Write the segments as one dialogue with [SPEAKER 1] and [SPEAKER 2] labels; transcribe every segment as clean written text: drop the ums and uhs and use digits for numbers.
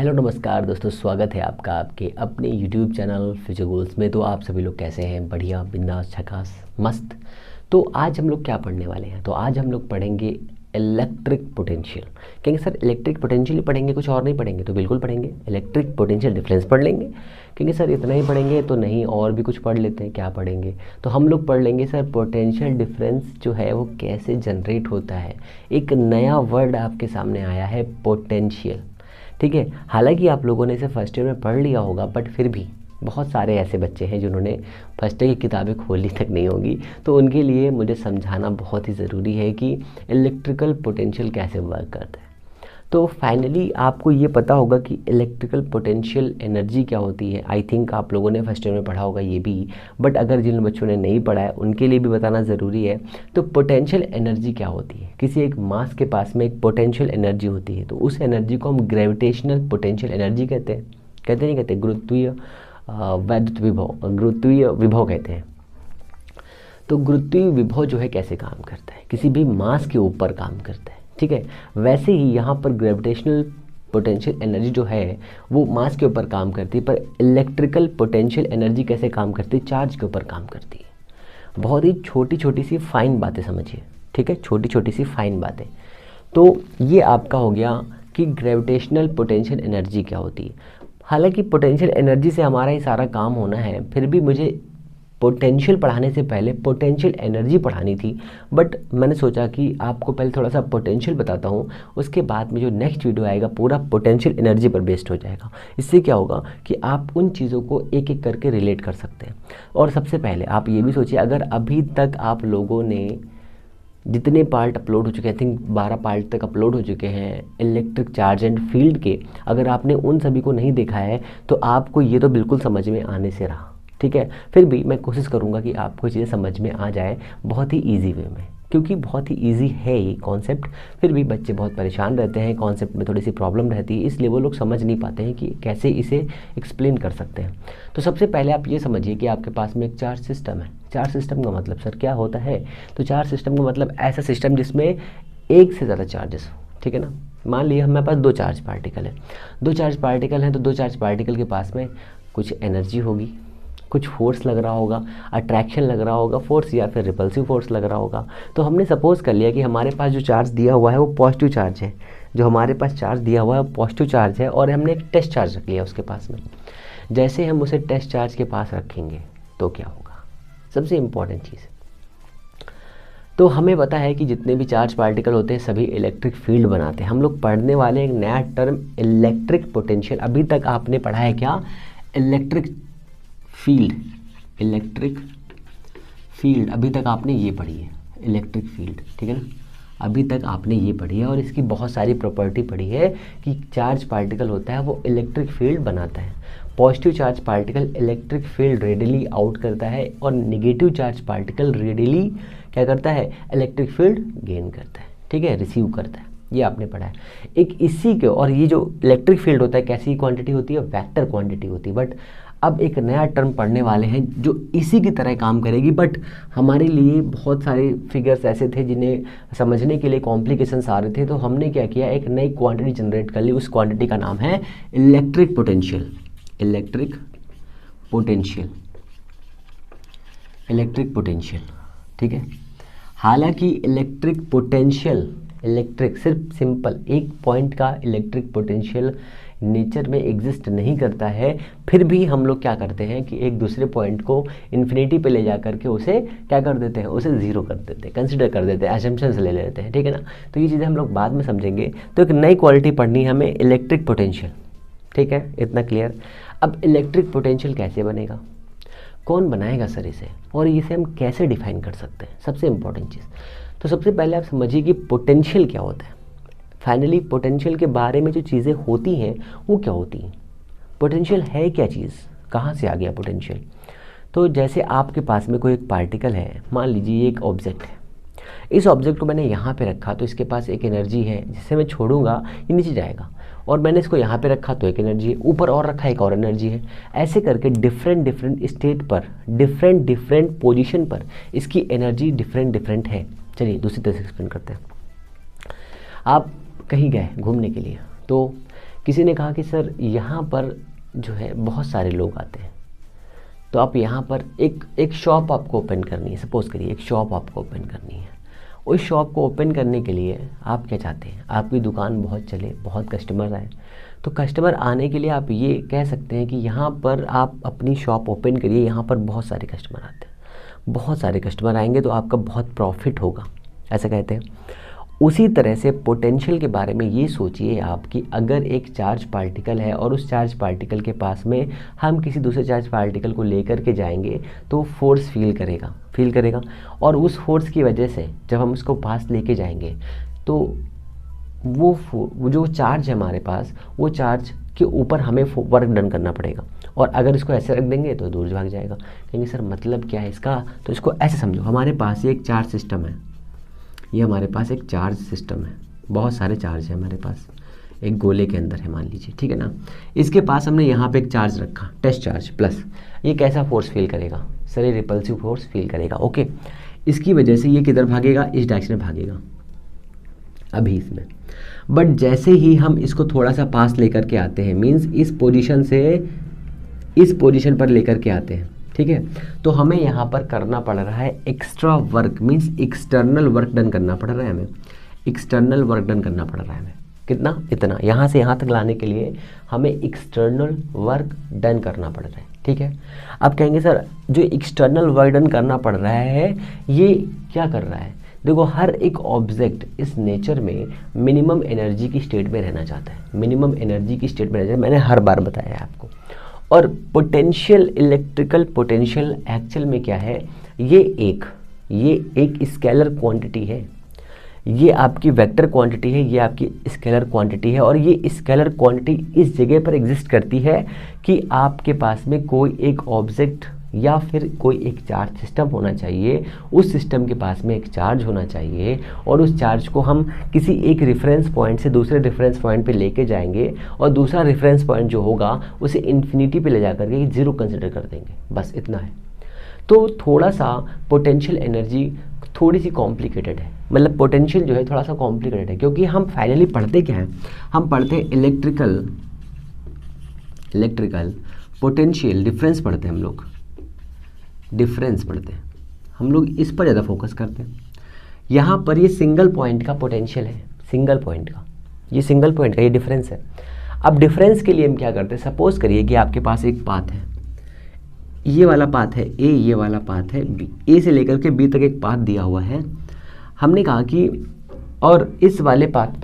[SPEAKER 1] Hello नमस्कार दोस्तों, स्वागत है आपका आपके अपने यूट्यूब चैनल फ्यूचर गोल्स में। तो आप सभी लोग कैसे हैं? बढ़िया, बिंदास, झकास, मस्त। तो आज हम लोग क्या पढ़ने वाले हैं? तो आज हम लोग पढ़ेंगे इलेक्ट्रिक पोटेंशियल। कहेंगे सर इलेक्ट्रिक पोटेंशियल ही पढ़ेंगे, कुछ और नहीं पढ़ेंगे? तो बिल्कुल पढ़ेंगे, इलेक्ट्रिक पोटेंशियल डिफरेंस पढ़ लेंगे। क्योंकि सर इतना ही पढ़ेंगे तो नहीं, और भी कुछ पढ़ लेते हैं। क्या पढ़ेंगे? तो हम लोग पढ़ लेंगे सर पोटेंशियल डिफरेंस जो है वो कैसे जनरेट होता है। एक नया वर्ड आपके सामने आया है, पोटेंशियल। ठीक है, हालांकि आप लोगों ने इसे फर्स्ट ईयर में पढ़ लिया होगा, बट फिर भी बहुत सारे ऐसे बच्चे हैं जिन्होंने फर्स्ट ईयर की किताबें खोली तक नहीं होंगी। तो उनके लिए मुझे समझाना बहुत ही ज़रूरी है कि इलेक्ट्रिकल पोटेंशियल कैसे वर्क करता है। तो फाइनली आपको ये पता होगा कि इलेक्ट्रिकल पोटेंशियल एनर्जी क्या होती है। आई थिंक आप लोगों ने फर्स्ट ईयर में पढ़ा होगा ये भी, बट अगर जिन बच्चों ने नहीं पढ़ा है उनके लिए भी बताना ज़रूरी है। तो पोटेंशियल एनर्जी क्या होती है? किसी एक मास के पास में एक पोटेंशियल एनर्जी होती है, तो उस एनर्जी को हम ग्रेविटेशनल पोटेंशियल एनर्जी कहते हैं। कहते नहीं कहते? गुरुत्वीय वैद्युत विभव, गुरुत्वीय विभव कहते हैं। तो गुरुत्वीय विभव जो है कैसे काम करता है? किसी भी मास के ऊपर काम करता है। ठीक है, वैसे ही यहाँ पर ग्रेविटेशनल पोटेंशियल एनर्जी जो है वो मास के ऊपर काम करती है, पर इलेक्ट्रिकल पोटेंशियल एनर्जी कैसे काम करती है? चार्ज के ऊपर काम करती है। बहुत ही छोटी छोटी सी फाइन बातें समझिए। ठीक है, छोटी छोटी सी फाइन बातें। तो ये आपका हो गया कि ग्रेविटेशनल पोटेंशियल एनर्जी क्या होती है। हालांकि पोटेंशियल एनर्जी से हमारा ही सारा काम होना है, फिर भी मुझे पोटेंशियल पढ़ाने से पहले पोटेंशियल एनर्जी पढ़ानी थी। बट मैंने सोचा कि आपको पहले थोड़ा सा पोटेंशियल बताता हूँ, उसके बाद में जो नेक्स्ट वीडियो आएगा पूरा पोटेंशियल एनर्जी पर बेस्ड हो जाएगा। इससे क्या होगा कि आप उन चीज़ों को एक एक करके रिलेट कर सकते हैं। और सबसे पहले आप ये भी सोचिए, अगर अभी तक आप लोगों ने जितने पार्ट अपलोड हो चुके हैं, आई थिंक 12 पार्ट तक अपलोड हो चुके हैं इलेक्ट्रिक चार्ज एंड फील्ड के, अगर आपने उन सभी को नहीं देखा है तो आपको ये तो बिल्कुल समझ में आने से रहा। ठीक है, फिर भी मैं कोशिश करूँगा कि आपको चीज़ें समझ में आ जाए बहुत ही ईजी वे में, क्योंकि बहुत ही ईजी है ये कॉन्सेप्ट। फिर भी बच्चे बहुत परेशान रहते हैं, कॉन्सेप्ट में थोड़ी सी प्रॉब्लम रहती है, इसलिए वो लोग समझ नहीं पाते हैं कि कैसे इसे एक्सप्लेन कर सकते हैं। तो सबसे पहले आप ये समझिए कि आपके पास में एक चार्ज सिस्टम है। चार्ज सिस्टम का मतलब सर क्या होता है? तो चार्ज सिस्टम का मतलब ऐसा सिस्टम जिसमें एक से ज़्यादा चार्जेस हो। ठीक है ना, मान लिया हमारे पास दो चार्ज पार्टिकल है। दो चार्ज पार्टिकल हैं तो दो चार्ज पार्टिकल के पास में कुछ एनर्जी होगी, कुछ फोर्स लग रहा होगा, अट्रैक्शन लग रहा होगा फोर्स, या फिर रिपल्सिव फोर्स लग रहा होगा। तो हमने सपोज कर लिया कि हमारे पास जो चार्ज दिया हुआ है वो पॉजिटिव चार्ज है। जो हमारे पास चार्ज दिया हुआ है वो पॉजिटिव चार्ज है, और हमने एक टेस्ट चार्ज रख लिया उसके पास में। जैसे हम उसे टेस्ट चार्ज के पास रखेंगे तो क्या होगा? सबसे इम्पॉर्टेंट चीज़, तो हमें पता है कि जितने भी चार्ज पार्टिकल होते हैं सभी इलेक्ट्रिक फील्ड बनाते हैं। हम लोग पढ़ने वाले एक नया टर्म इलेक्ट्रिक पोटेंशियल। अभी तक आपने पढ़ा है क्या? Electric field. इलेक्ट्रिक फील्ड अभी तक आपने ये पढ़ी है, इलेक्ट्रिक फील्ड। ठीक है ना, अभी तक आपने ये पढ़ी है, और इसकी बहुत सारी प्रॉपर्टी पढ़ी है कि चार्ज पार्टिकल होता है वो इलेक्ट्रिक फील्ड बनाता है। Positive charge particle electric field readily out करता है, और नेगेटिव चार्ज पार्टिकल रेडिली क्या करता है? इलेक्ट्रिक फील्ड गेन करता है। ठीक है, रिसीव करता है। ये आपने पढ़ा है। एक इसी के, और ये जो इलेक्ट्रिक फील्ड होता है कैसी क्वांटिटी होती है? वेक्टर क्वांटिटी होती है। बट अब एक नया टर्म पढ़ने वाले हैं जो इसी की तरह काम करेगी, बट हमारे लिए बहुत सारे फिगर्स ऐसे थे जिन्हें समझने के लिए कॉम्प्लिकेशंस आ रहे थे। तो हमने क्या किया, एक नई क्वांटिटी जनरेट कर ली। उस क्वांटिटी का नाम है electric potential. Electric potential, electric potential. ठीक है, हालांकि इलेक्ट्रिक पोटेंशियल, इलेक्ट्रिक सिर्फ सिंपल एक पॉइंट का इलेक्ट्रिक पोटेंशियल नेचर में एग्जिस्ट नहीं करता है, फिर भी हम लोग क्या करते हैं कि एक दूसरे पॉइंट को इन्फिनिटी पे ले जा करके उसे क्या कर देते हैं? उसे ज़ीरो कर देते हैं, कंसिडर कर देते हैं, असम्पशंस ले लेते हैं। ठीक है ना, तो ये चीज़ें हम लोग बाद में समझेंगे। तो एक नई क्वालिटी पढ़नी है हमें, इलेक्ट्रिक पोटेंशियल। ठीक है, इतना क्लियर। अब इलेक्ट्रिक पोटेंशियल कैसे बनेगा? कौन बनाएगा सर इसे, और इसे हम कैसे डिफाइन कर सकते हैं? सबसे इंपॉर्टेंट चीज़, तो सबसे पहले आप समझिए कि पोटेंशियल क्या होता है। फाइनली पोटेंशियल के बारे में जो चीज़ें होती हैं वो क्या होती हैं? पोटेंशियल है क्या चीज़? कहाँ से आ गया पोटेंशियल? तो जैसे आपके पास में कोई एक पार्टिकल है, मान लीजिए एक ऑब्जेक्ट है। इस ऑब्जेक्ट को मैंने यहाँ पे रखा तो इसके पास एक एनर्जी है, जिससे मैं छोड़ूंगा ये नीचे जाएगा। और मैंने इसको यहाँ पे रखा तो एक एनर्जी है, ऊपर और रखा एक और एनर्जी है। ऐसे करके डिफरेंट डिफरेंट स्टेट पर, डिफरेंट डिफरेंट पोजीशन पर इसकी एनर्जी डिफरेंट डिफरेंट है। चलिए दूसरी तरह से एक्सप्लेन करते हैं। आप कहीं गए घूमने के लिए, तो किसी ने कहा कि सर यहाँ पर जो है बहुत सारे लोग आते हैं, तो आप यहाँ पर एक शॉप आपको ओपन करनी है। सपोज़ करिए एक शॉप आपको ओपन करनी है। उस शॉप को ओपन करने के लिए आप क्या चाहते हैं, आपकी दुकान बहुत चले, बहुत कस्टमर आए। तो कस्टमर आने के लिए आप ये कह सकते हैं कि यहाँ पर आप अपनी शॉप ओपन करिए, यहाँ पर बहुत सारे कस्टमर आते हैं, बहुत सारे कस्टमर आएंगे तो आपका बहुत प्रॉफिट होगा, ऐसा कहते हैं। उसी तरह से पोटेंशियल के बारे में ये सोचिए आप कि अगर एक चार्ज पार्टिकल है और उस चार्ज पार्टिकल के पास में हम किसी दूसरे चार्ज पार्टिकल को लेकर के जाएंगे तो फोर्स फील करेगा और उस फोर्स की वजह से जब हम उसको पास लेके जाएंगे तो वो जो चार्ज है हमारे पास, वो चार्ज के ऊपर हमें वर्क डन करना पड़ेगा। और अगर इसको ऐसे रख देंगे तो दूर भाग जाएगा। कहेंगे सर मतलब क्या है इसका, तो इसको ऐसे समझो, हमारे पास ये एक चार्ज सिस्टम है, ये हमारे पास एक चार्ज सिस्टम है, बहुत सारे चार्ज है हमारे पास, एक गोले के अंदर है मान लीजिए, ठीक है ना। इसके पास हमने यहाँ पे एक चार्ज रखा, टेस्ट चार्ज प्लस, ये कैसा फोर्स फील करेगा सर, ये रिपल्सिव फोर्स फील करेगा, ओके। इसकी वजह से ये किधर भागेगा, इस डायरेक्शन में भागेगा अभी इसमें। बट जैसे ही हम इसको थोड़ा सा पास लेकर के आते हैं, मीन्स इस पोजीशन से इस पोजीशन पर लेकर के आते हैं, ठीक है, तो हमें यहाँ पर करना पड़ रहा है extra work, means external work done करना पड़ रहा है हमें, एक्सटर्नल वर्क डन करना पड़ रहा है हमें। कितना, इतना, यहाँ से यहाँ तक लाने के लिए हमें एक्सटर्नल वर्क डन करना पड़ रहा है, ठीक है। अब कहेंगे सर जो एक्सटर्नल वर्क डन करना पड़ रहा है ये क्या कर रहा है, देखो हर एक ऑब्जेक्ट इस नेचर में मिनिमम एनर्जी की स्टेट में रहना चाहता है, मिनिमम एनर्जी की स्टेट में रहना चाहता है, मैंने हर बार बताया है आपको। और पोटेंशियल, इलेक्ट्रिकल पोटेंशियल एक्चुअल में क्या है, ये एक स्केलर क्वांटिटी है, ये आपकी वेक्टर क्वांटिटी है, ये आपकी स्केलर क्वांटिटी है। और ये स्केलर क्वांटिटी इस जगह पर एग्जिस्ट करती है कि आपके पास में कोई एक ऑब्जेक्ट या फिर कोई एक चार्ज सिस्टम होना चाहिए, उस सिस्टम के पास में एक चार्ज होना चाहिए और उस चार्ज को हम किसी एक रेफरेंस पॉइंट से दूसरे रेफरेंस पॉइंट पे लेके जाएंगे और दूसरा रेफरेंस पॉइंट जो होगा उसे इन्फिनिटी पे ले जा करके जीरो कंसिडर कर देंगे, बस इतना है। तो थोड़ा सा पोटेंशियल एनर्जी थोड़ी सी कॉम्प्लिकेटेड है, मतलब पोटेंशियल जो है थोड़ा सा कॉम्प्लिकेटेड है, क्योंकि हम फाइनली पढ़ते क्या है, हम पढ़ते हैं इलेक्ट्रिकल पोटेंशियल डिफरेंस पढ़ते हैं, हम लोग डिफरेंस पढ़ते हैं, हम लोग इस पर ज़्यादा फोकस करते हैं। यहाँ पर ये सिंगल पॉइंट का पोटेंशियल है, सिंगल पॉइंट का, ये सिंगल पॉइंट का ये डिफरेंस है। अब डिफरेंस के लिए हम क्या करते हैं, सपोज करिए कि आपके पास एक पाथ है, ये वाला पाथ है ए, ये वाला पाथ है बी, ए से लेकर के बी तक एक पाथ दिया हुआ है। हमने कहा कि और इस वाले पाथ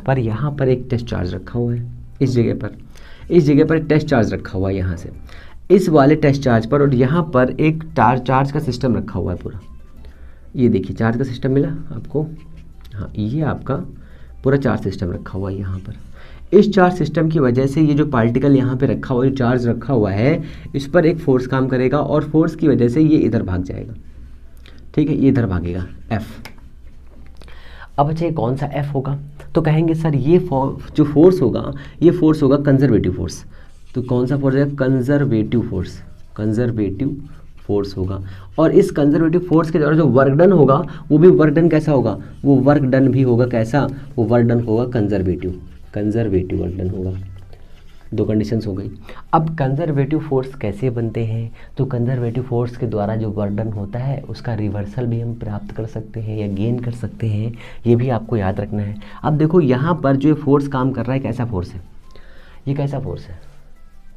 [SPEAKER 1] पर यहाँ पर एक टेस्ट चार्ज रखा हुआ है, इस जगह पर टेस्ट चार्ज रखा हुआ है, यहाँ से इस वाले टेस्ट चार्ज पर, और यहाँ पर एक चार्ज का सिस्टम रखा हुआ है पूरा। ये देखिए चार्ज का सिस्टम मिला आपको, हाँ ये आपका पूरा चार्ज सिस्टम रखा हुआ है यहाँ पर। इस चार्ज सिस्टम की वजह से ये जो पार्टिकल यहाँ पे रखा हुआ है, जो चार्ज रखा हुआ है, इस पर एक फोर्स काम करेगा और फोर्स की वजह से ये इधर भाग जाएगा, ठीक है, ये इधर भागेगा एफ। अब अच्छा कौन सा एफ होगा, तो कहेंगे सर ये जो फोर्स होगा ये फोर्स होगा कंजर्वेटिव फोर्स। तो कौन सा फोर्स है, कंजर्वेटिव फोर्स होगा। और इस कंजर्वेटिव फोर्स के द्वारा जो वर्क डन होगा वो भी वर्क डन कैसा होगा, वो वर्क डन भी होगा कैसा, वो वर्क डन होगा कंजर्वेटिव वर्क डन होगा। दो कंडीशंस हो गई। अब कंजर्वेटिव फोर्स कैसे बनते हैं, तो कंजर्वेटिव फोर्स के द्वारा जो वर्क डन होता है उसका रिवर्सल भी हम प्राप्त कर सकते हैं या गेन कर सकते हैं, ये भी आपको याद रखना है। अब देखो यहाँ पर जो फोर्स काम कर रहा है कैसा फोर्स है, ये कैसा फोर्स है,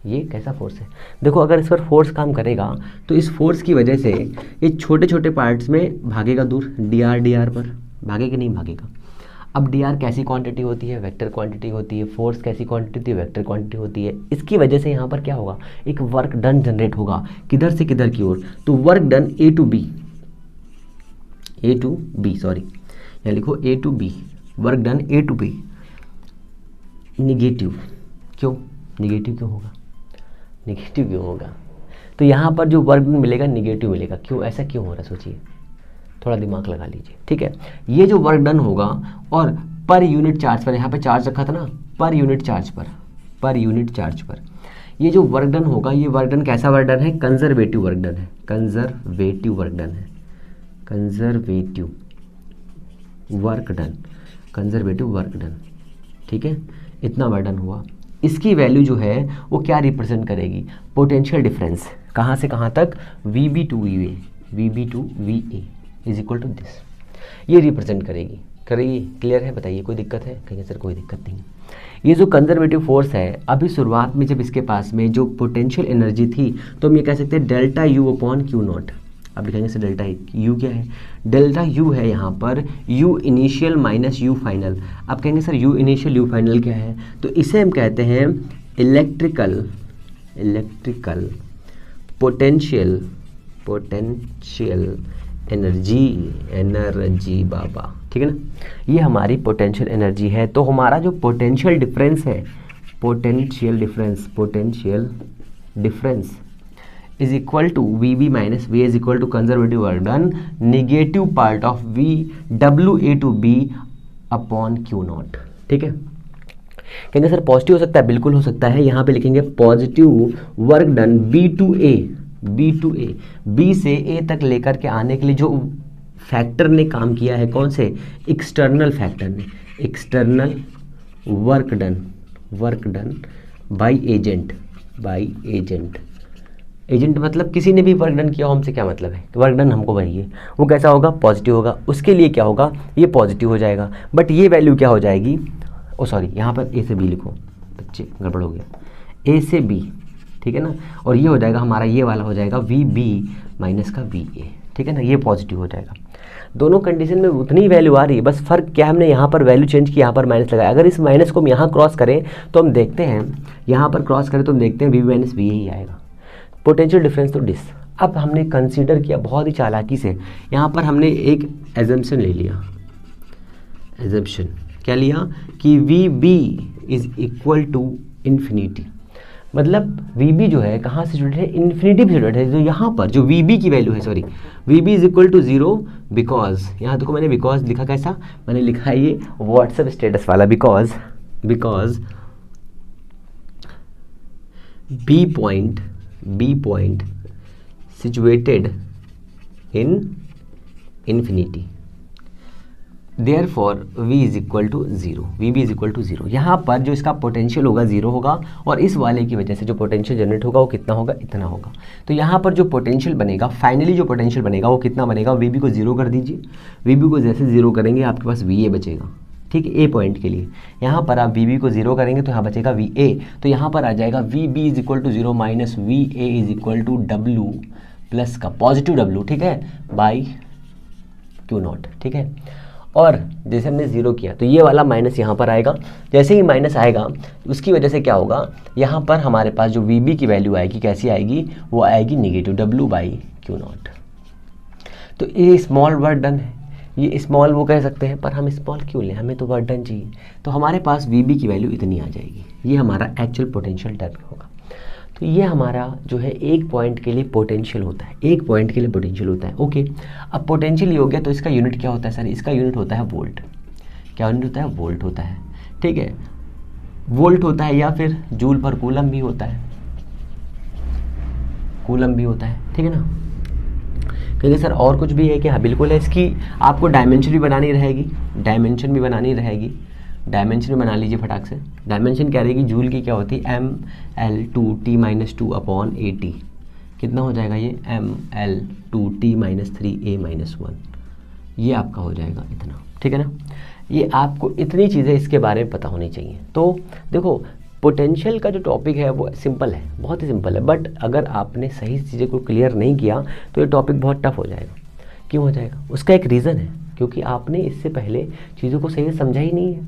[SPEAKER 1] ये कैसा फोर्स है। देखो अगर इस पर फोर्स काम करेगा तो इस फोर्स की वजह से ये छोटे छोटे पार्ट्स में भागेगा दूर, डी आर पर भागेगा, नहीं भागेगा। अब डी आर कैसी क्वांटिटी होती है, वेक्टर क्वांटिटी होती है। फोर्स कैसी क्वांटिटी होती है, वेक्टर क्वांटिटी होती है। इसकी वजह से यहाँ पर क्या होगा, एक वर्क डन जनरेट होगा, किधर से किधर की ओर, तो work done A to B sorry यहाँ लिखो A to B, work done A to B. Negative क्यों होगा, तो यहाँ पर जो वर्क मिलेगा निगेटिव मिलेगा, क्यों, ऐसा क्यों हो रहा है सोचिए, थोड़ा दिमाग लगा लीजिए, ठीक है। ये जो वर्क डन होगा और पर यूनिट चार्ज पर, यहाँ पे चार्ज रखा था ना, पर यूनिट चार्ज पर ये जो वर्क डन होगा, ये वर्क डन कैसा वर्क डन है, कंजर्वेटिव वर्क डन, ठीक है। इतना वर्डन हुआ। इसकी वैल्यू जो है वो क्या रिप्रेजेंट करेगी, पोटेंशियल डिफरेंस, कहाँ से कहाँ तक, VB to VA, VB to VA is equal to this, ये रिप्रेजेंट करेगी। क्लियर है, बताइए कोई दिक्कत है? कहेंगे सर कोई दिक्कत नहीं। ये जो कंजर्वेटिव फोर्स है, अभी शुरुआत में जब इसके पास में जो पोटेंशियल एनर्जी थी तो हम ये कह सकते हैं delta U upon Q not. अब लिखेंगे सर डेल्टा U क्या है, डेल्टा U है यहाँ पर U initial minus U final. अब कहेंगे sir U initial U final क्या है, तो इसे हम कहते हैं इलेक्ट्रिकल पोटेंशियल एनर्जी बाबा, ठीक है ना, ये हमारी पोटेंशियल एनर्जी है। तो हमारा जो पोटेंशियल डिफरेंस है, potential difference is equal to VB minus VA is equal to conservative work done negative part of WA to B upon Q naught. ठीक है, कहेंगे सर पॉजिटिव हो सकता है, बिल्कुल हो सकता है। यहाँ पे लिखेंगे positive work done B to A, B से A तक लेकर के आने के लिए जो फैक्टर ने काम किया है, कौन से, एक्सटर्नल फैक्टर ने, external work done by agent मतलब किसी ने भी वर्क डन किया हो, हमसे क्या मतलब है, वर्क डन हमको भरिए, वो कैसा होगा, पॉजिटिव होगा। उसके लिए क्या होगा, ये पॉजिटिव हो जाएगा, बट ये वैल्यू क्या हो जाएगी, ओ सॉरी यहाँ पर A से B लिखो, बच्चे गड़बड़ हो गया, A से B, ठीक है ना, और ये हो जाएगा हमारा, ये वाला हो जाएगा VB माइनस का VA, ठीक है ना, ये पॉजिटिव हो जाएगा। दोनों कंडीशन में उतनी ही वैल्यू आ रही है, बस फर्क क्या, हमने यहाँ पर वैल्यू चेंज की, यहाँ पर माइनस लगाया। अगर इस माइनस को हम यहाँ क्रॉस करें तो हम देखते हैं, यहाँ पर क्रॉस करें तो हम देखते हैं VB माइनस VA ही आएगा, पोटेंशियल डिफरेंस तो डिस। अब हमने कंसीडर किया बहुत ही चालाकी से, यहाँ पर हमने एक एजम्पशन ले लिया, एजम्पशन क्या लिया कि VB is equal to infinity, मतलब VB जो है कहाँ से जुड़े है, इन्फिनिटी से जुड़े है। तो यहाँ पर जो VB की वैल्यू है, sorry VB is equal to 0 because, यहाँ देखो मैंने बिकॉज लिखा, कैसा मैंने लिखा है ये व्हाट्सएप स्टेटस वाला, because B point situated in infinity, therefore V is equal to 0, VB is equal to 0। यहाँ पर जो इसका पोटेंशियल होगा 0 होगा, और इस वाले की वजह से जो पोटेंशियल जनरेट होगा वो कितना होगा, इतना होगा। तो यहाँ पर जो पोटेंशियल बनेगा, फाइनली जो पोटेंशियल बनेगा वो कितना बनेगा, VB को 0 कर दीजिए, VB को जैसे 0 करेंगे आपके पास VA बचेगा, ठीक है, A पॉइंट के लिए। यहाँ पर आप VB को 0 करेंगे तो यहाँ बचेगा VA, तो यहाँ पर आ जाएगा VB is equal to 0 minus VA is equal to W plus का पॉजिटिव W, ठीक है, बाई Q नॉट, ठीक है। और जैसे हमने 0 किया तो ये वाला माइनस यहाँ पर आएगा, जैसे ही माइनस आएगा उसकी वजह से क्या होगा, यहाँ पर हमारे पास जो VB की वैल्यू आएगी, कैसी आएगी, वो आएगी negative W by Q not. तो ये स्मॉल वर्ड डन है, ये स्मॉल वो कह सकते हैं, पर हम स्मॉल क्यों लें, हमें तो वर्ड डन चाहिए। तो हमारे पास VB की वैल्यू इतनी आ जाएगी, ये हमारा एक्चुअल पोटेंशियल टर्म होगा। तो ये हमारा जो है एक पॉइंट के लिए पोटेंशियल होता है, एक पॉइंट के लिए पोटेंशियल होता है। ओके, अब पोटेंशियल ये हो गया, तो इसका यूनिट क्या होता है सर, इसका यूनिट होता है वोल्ट। क्या यूनिट होता है, वोल्ट होता है, ठीक है, वोल्ट होता है, या फिर जूल पर कूलम भी होता है, कूलम भी होता है, ठीक है ना। कहेंगे सर और कुछ भी है क्या, हाँ बिल्कुल है। इसकी आपको डायमेंशन भी बनानी रहेगी, डायमेंशन बना लीजिए फटाक से। डायमेंशन क्या रहेगी, जूल की क्या होती है, ML2T-2 अपॉन AT, कितना हो जाएगा ये ML2T-3A-1, ये आपका हो जाएगा इतना, ठीक है ना। ये आपको इतनी चीज़ें इसके बारे में पता होनी चाहिए। तो देखो पोटेंशियल का जो टॉपिक है वो सिंपल है, बहुत ही सिंपल है, बट अगर आपने सही चीज़ें को क्लियर नहीं किया तो ये टॉपिक बहुत टफ हो जाएगा। क्यों हो जाएगा, उसका एक रीज़न है, क्योंकि आपने इससे पहले चीज़ों को सही से समझा ही नहीं है,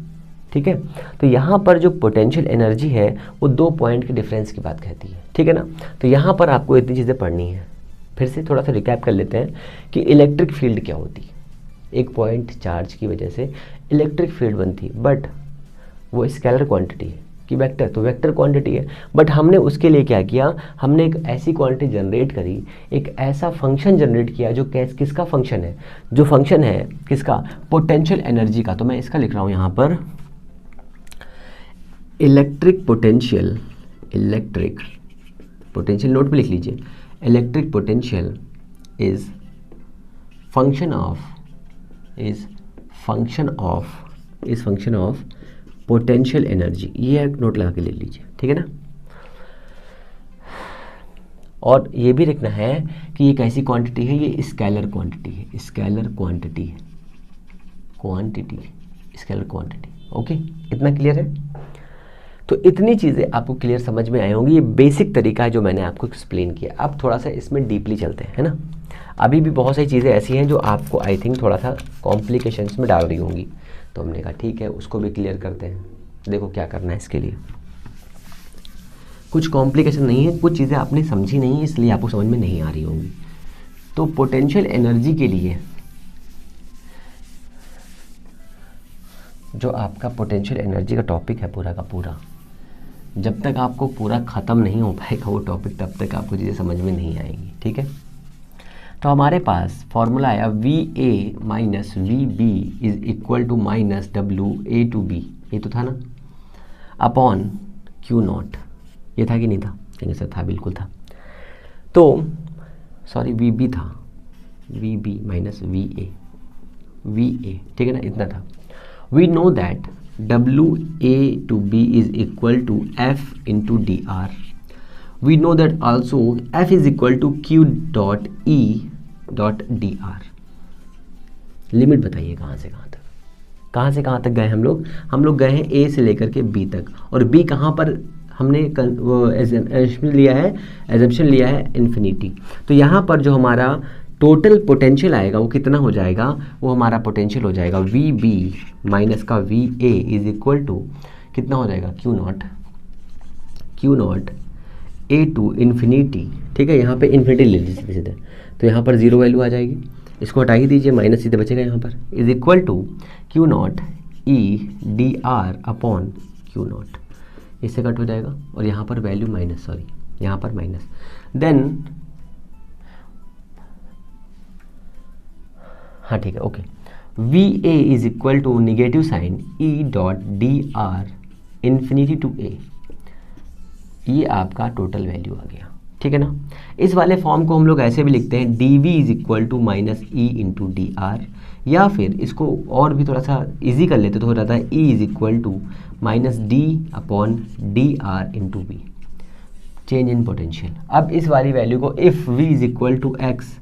[SPEAKER 1] ठीक है। तो यहाँ पर जो पोटेंशियल एनर्जी है वो 2 पॉइंट के डिफरेंस की बात कहती है, ठीक है ना। तो यहाँ पर आपको इतनी चीज़ें पढ़नी है। फिर से थोड़ा सा रिकैप कर लेते हैं कि इलेक्ट्रिक फील्ड क्या होती है। एक पॉइंट चार्ज की वजह से इलेक्ट्रिक फील्ड बनती, बट वो स्केलर क्वांटिटी है कि वेक्टर, तो वेक्टर क्वांटिटी है, बट हमने उसके लिए क्या किया, हमने एक ऐसी क्वांटिटी जनरेट करी, एक ऐसा फंक्शन जनरेट किया जो किसका फंक्शन है, जो फंक्शन है किसका, पोटेंशियल एनर्जी का। तो मैं इसका लिख रहा हूँ यहाँ पर इलेक्ट्रिक पोटेंशियल नोट पे लिख लीजिए, electric potential is function of potential energy, ये एक नोट लगा के ले लीजिए, ठीक है ना। और ये भी लिखना है कि ये कैसी क्वांटिटी है, ये स्केलर क्वांटिटी है, स्केलर क्वांटिटी है, स्केलर क्वांटिटी। ओके, इतना क्लियर है। तो इतनी चीज़ें आपको क्लियर समझ में आई होंगी। ये बेसिक तरीका है जो मैंने आपको एक्सप्लेन किया। अब थोड़ा सा इसमें डीपली चलते हैं, है ना। अभी भी बहुत सारी चीज़ें ऐसी हैं जो आपको आई थिंक थोड़ा सा कॉम्प्लिकेशंस में डाल रही होंगी, तो हमने कहा ठीक है उसको भी क्लियर करते हैं। देखो क्या करना है इसके लिए, कुछ कॉम्प्लिकेशन नहीं है, कुछ चीज़ें आपने समझी नहीं इसलिए आपको समझ में नहीं आ रही होंगी। तो पोटेंशियल एनर्जी के लिए जो आपका पोटेंशियल एनर्जी का टॉपिक है पूरा का पूरा, जब तक आपको पूरा ख़त्म नहीं हो पाएगा वो टॉपिक तब तक आपको चीज़ें समझ में नहीं आएंगी, ठीक है। तो हमारे पास फॉर्मूला आया V A minus V B is equal to minus W A to B, ये तो था ना, अपॉन क्यू नॉट। ये था कि नहीं था? कहीं सर था, बिल्कुल था। तो सॉरी वी बी था, V B minus V A, ठीक है ना, इतना था। We know that W A to B is equal to F into D R. We know that also F is equal to Q dot E dot D R. Limit बताइए कहाँ से कहाँ तक, कहाँ से कहाँ तक गए हम लोग? हम लोग गए हैं ए से लेकर के बी तक, और बी कहाँ पर हमने वो एजम्पशन लिया है इन्फिनिटी। तो यहाँ पर जो हमारा टोटल पोटेंशियल आएगा वो कितना हो जाएगा? वो हमारा पोटेंशियल हो जाएगा वी बी माइनस का V A is equal to कितना हो जाएगा? Q naught A to infinity, ठीक है। यहाँ पे इन्फिनिटी ले लीजिए सीधे, तो यहाँ पर जीरो वैल्यू आ जाएगी, इसको हटा ही दीजिए, माइनस सीधे बचेगा यहाँ पर, is equal to Q naught E D R upon Q naught, इससे कट हो जाएगा, और यहाँ पर वैल्यू माइनस, सॉरी यहाँ पर माइनस, देन हाँ ठीक है, okay. V A is equal to negative sign E dot D R infinity to A, ये आपका टोटल वैल्यू आ गया, ठीक है ना। इस वाले फॉर्म को हम लोग ऐसे भी लिखते हैं D V is equal to minus E into D R, या फिर इसको और भी थोड़ा सा इजी कर लेते तो हो जाता है E is equal to minus D upon D R into B, change in potential. अब इस वाली वैल्यू को if V is equal to X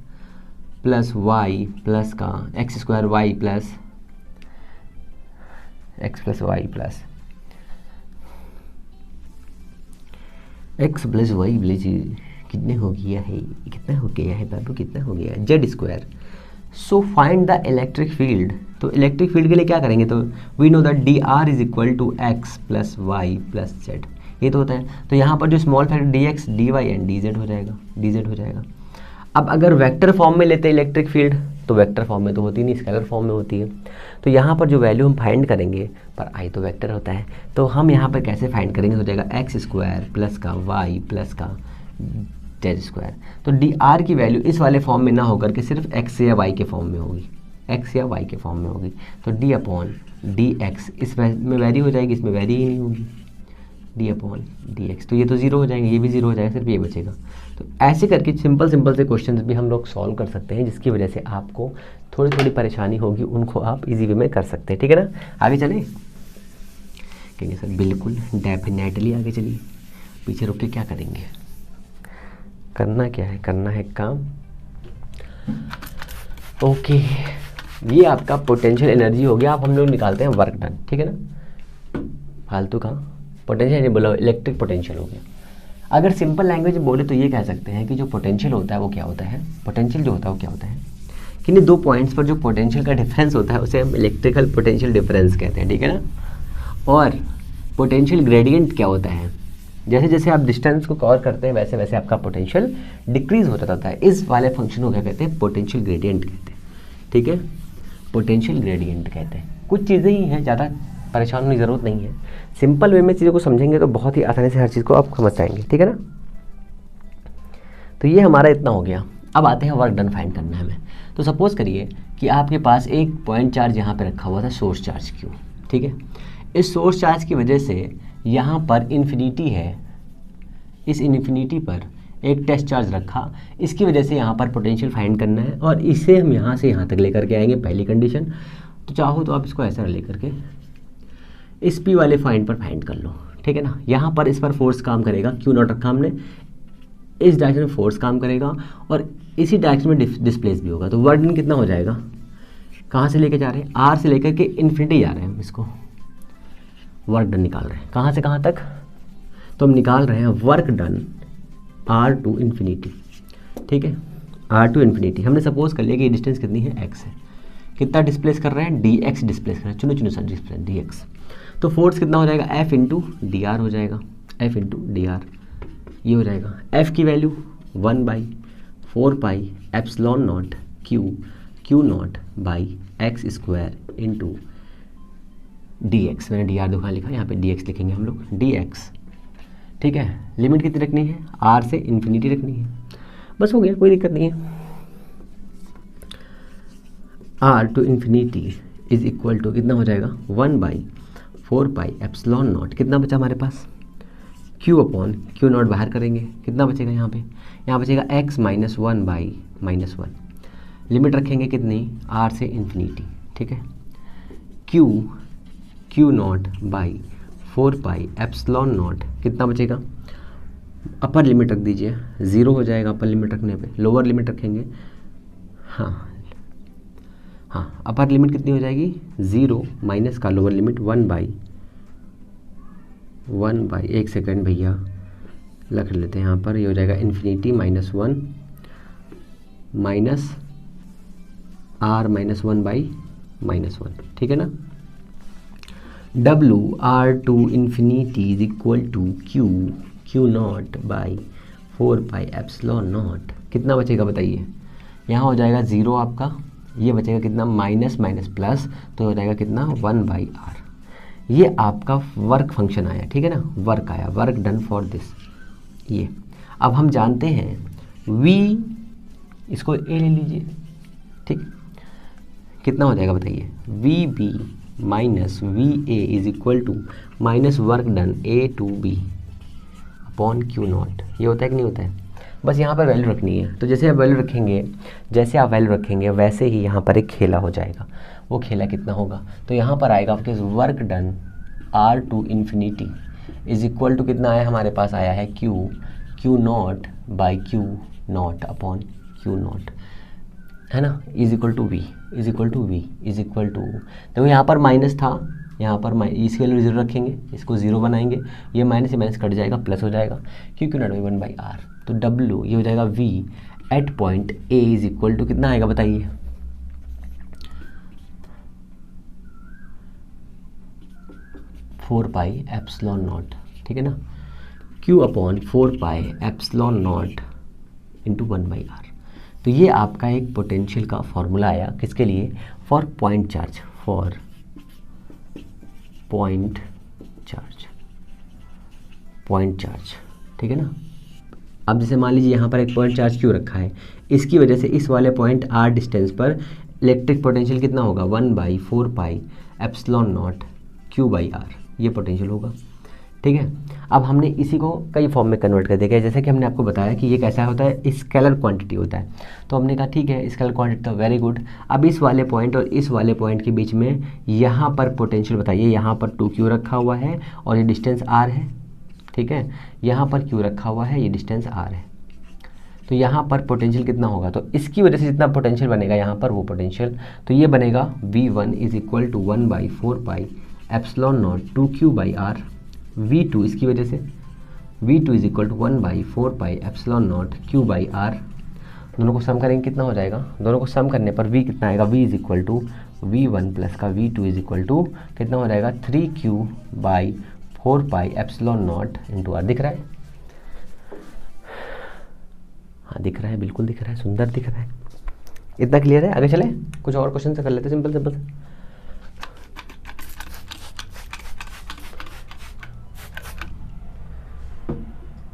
[SPEAKER 1] plus Y plus का X square Y plus X plus Y plus X plus Y plus कितने हो गया है, कितना हो गया है बाबू, कितना हो गया है? Z square. So find the electric field. तो इलेक्ट्रिक फील्ड के लिए क्या करेंगे? तो we know that D R is equal to X plus Y plus Z, ये तो होता है। तो यहाँ पर जो small factor D X D Y and D Z हो जाएगा, अब अगर वेक्टर फॉर्म में लेते हैं इलेक्ट्रिक फील्ड, तो वेक्टर फॉर्म में तो होती नहीं, स्केलर फॉर्म में होती है। तो यहाँ पर जो वैल्यू हम फाइंड करेंगे, पर आई तो वेक्टर होता है, तो हम यहाँ पर कैसे फाइंड करेंगे? हो जाएगा एक्स स्क्वायर प्लस का वाई प्लस का जेड स्क्वायर। तो डी आर की वैल्यू इस वाले फॉर्म में ना होकर के सिर्फ एक्स या वाई के फॉर्म में होगी, तो डी अपॉन डी एक्स इस में वैरी हो जाएगी, इसमें वैरी ही नहीं होगी, डी अपॉन डी एक्स। तो ये तो जीरो हो जाएंगे, ये भी जीरो हो जाएगा, सिर्फ ये बचेगा। तो ऐसे करके सिंपल से क्वेश्चंस भी हम लोग सॉल्व कर सकते हैं, जिसकी वजह से आपको थोड़ी परेशानी होगी, उनको आप इजी वे में कर सकते हैं, ठीक है ना। आगे चलें? कहेंगे सर बिल्कुल डेफिनेटली आगे चलिए, पीछे रुक के क्या करेंगे? करना क्या है? करना है काम। ओके, ये आपका पोटेंशियल एनर्जी हो गया। अब हम लोग निकालते हैं वर्क डन, ठीक है ना। फालतू का पोटेंशियल नहीं बोला, इलेक्ट्रिक पोटेंशियल हो गया। अगर सिंपल लैंग्वेज बोले तो ये कह सकते हैं कि जो पोटेंशियल होता है वो क्या होता है, पोटेंशियल जो होता है वो क्या होता है कि नहीं, दो पॉइंट्स पर जो पोटेंशियल का डिफरेंस होता है उसे हम इलेक्ट्रिकल पोटेंशियल डिफरेंस कहते हैं, ठीक है ना। और पोटेंशियल ग्रेडियंट क्या होता है? जैसे जैसे आप डिस्टेंस को कवर करते हैं वैसे वैसे आपका पोटेंशियल डिक्रीज होता रहता है। इस वाले फंक्शन को क्या कहते हैं? पोटेंशियल ग्रेडियंट कहते हैं, ठीक है, पोटेंशियल ग्रेडियंट कहते हैं। कुछ चीज़ें ही हैं, ज़्यादा परेशान होने की ज़रूरत नहीं है। सिंपल वे में चीज़ों को समझेंगे तो बहुत ही आसानी से हर चीज़ को आप समझ जाएंगे, ठीक है ना। तो ये हमारा इतना हो गया। अब आते हैं वर्क डन फाइंड करना है हमें। तो सपोज़ करिए कि आपके पास एक पॉइंट चार्ज यहाँ पे रखा हुआ था, सोर्स चार्ज क्यू, ठीक है। इस सोर्स चार्ज की वजह से यहाँ पर इन्फिनिटी है, इस इन्फिनिटी पर एक टेस्ट चार्ज रखा, इसकी वजह से यहाँ पर पोटेंशियल फाइंड करना है, और इसे हम यहाँ से यहाँ तक लेकर के आएंगे, पहली कंडीशन। तो चाहो तो आप इसको ऐसा लेकर के इस P वाले पॉइंट पर फाइंड कर लो, ठीक है ना। यहाँ पर इस पर फोर्स काम करेगा, Q नॉट रखा हमने, इस डायरेक्शन में फोर्स काम करेगा और इसी डायरेक्शन में डिस्प्लेस भी होगा। तो वर्क डन कितना हो जाएगा, कहाँ से लेके जा रहे हैं, R से लेकर के इन्फिनिटी जा रहे हैं हम, इसको वर्क डन निकाल रहे हैं। कहाँ से कहाँ तक, तो हम निकाल रहे हैं work done R to infinity, ठीक है, R टू इन्फिनिटी। हमने सपोज कर लिया कि ये डिस्टेंस कितनी है, x है। कितना डिस्प्लेस कर रहे हैं, dx डिस्प्लेस कर रहे हैं, चुनो चुनो सर डिस्प्लेस dx। तो फोर्स कितना हो जाएगा, F इंटू डी आर हो जाएगा, F इंटू डी आर ये हो जाएगा। F की value 1/4 epsilon not Q naught by x square into dx। मैंने डी आर दुकान लिखा, यहाँ पे dx लिखेंगे हम लोग, dx, ठीक है। लिमिट कितनी रखनी है, R से इन्फिनिटी रखनी है, बस हो गया, कोई दिक्कत नहीं है। R to infinity is equal to कितना हो जाएगा, 1/4 एप्सिलॉन नॉट, कितना बचा हमारे पास, Q अपॉन Q नॉट बाहर करेंगे, कितना बचेगा यहाँ पे, यहाँ बचेगा x माइनस 1/-1। लिमिट रखेंगे कितनी, R से इन्फिनिटी, ठीक है। Q naught by 4 epsilon naught, कितना बचेगा, अपर लिमिट रख दीजिए, 0 हो जाएगा अपर लिमिट रखने पे, लोअर लिमिट रखेंगे, हाँ, अपर लिमिट कितनी हो जाएगी, 0 माइनस का लोअर लिमिट 1/, एक सेकेंड भैया रख लेते हैं यहाँ पर, ये हो जाएगा इन्फिनिटी -1 माइनस R माइनस 1/-1, ठीक है ना। R to infinity is equal to Q naught by 4 epsilon naught, कितना बचेगा बताइए, यहाँ हो जाएगा 0 आपका, ये बचेगा कितना, माइनस माइनस प्लस, तो हो जाएगा कितना, 1/R। ये आपका वर्क फंक्शन आया, ठीक है ना, वर्क आया, वर्क डन फॉर दिस। ये अब हम जानते हैं V, इसको A ले लीजिए, ठीक, कितना हो जाएगा बताइए, VB minus VA is equal to minus work done A to B upon Q naught. ये होता है कि नहीं होता है, बस यहाँ पर वैल्यू रखनी है। तो जैसे आप वैल्यू रखेंगे, जैसे आप वैल्यू रखेंगे वैसे ही यहाँ पर एक खेला हो जाएगा। वो खेला कितना होगा, तो यहाँ पर आएगा आपके work done R to infinity is equal to कितना आया हमारे पास, आया है Q naught by Q naught upon Q naught, है ना, is equal to V is equal to देखो यहाँ पर माइनस था, यहाँ पर इसके लिए 0 रखेंगे, इसको 0 बनाएंगे, ये माइनस से माइनस कट जाएगा, प्लस हो जाएगा, Q नॉट बाई 1/R। तो W ये हो जाएगा V at point A is equal to कितना आएगा बताइए, 4 एप्सिलॉन नॉट, ठीक है ना, Q upon 4 epsilon not into 1/R। तो ये आपका एक पोटेंशियल का फॉर्मूला आया, किसके लिए, for point charge, point charge, ठीक है ना। अब जैसे मान लीजिए यहाँ पर एक पॉइंट चार्ज क्यों रखा है, इसकी वजह से इस वाले पॉइंट R डिस्टेंस पर इलेक्ट्रिक पोटेंशियल कितना होगा, 1/4 एप्सिलॉन नॉट Q/R, ये पोटेंशियल होगा, ठीक है। अब हमने इसी को कई फॉर्म में कन्वर्ट कर दिया, जैसे कि हमने आपको बताया कि ये कैसा होता है, स्केलर क्वांटिटी होता है। तो हमने कहा ठीक है, स्केलर क्वांटिटी तो वेरी गुड। अब इस वाले पॉइंट और इस वाले पॉइंट के बीच में यहाँ पर पोटेंशियल बताइए, यहाँ पर 2Q रखा हुआ है और ये डिस्टेंस R है, ठीक है, यहाँ पर Q रखा हुआ है, ये डिस्टेंस R है। तो यहाँ पर पोटेंशियल कितना होगा, तो इसकी वजह से जितना पोटेंशियल बनेगा यहाँ पर वो पोटेंशियल, तो ये बनेगा V1 is equal to 1/4 epsilon naught 2Q/R। V2 इसकी वजह से V2 is equal to 1/4 epsilon naught Q/R। दोनों को सम करेंगे कितना हो जाएगा, दोनों को सम करने पर V कितना आएगा, V is equal to V1 plus का V2 इज इक्वल टू कितना हो जाएगा, 3Q/4 epsilon not into R। दिख रहा है, हाँ दिख रहा है, बिल्कुल दिख रहा है, सुंदर दिख रहा है। इतना क्लियर है, आगे चले, कुछ और क्वेश्चन से कर लेते, सिंपल सिंपल।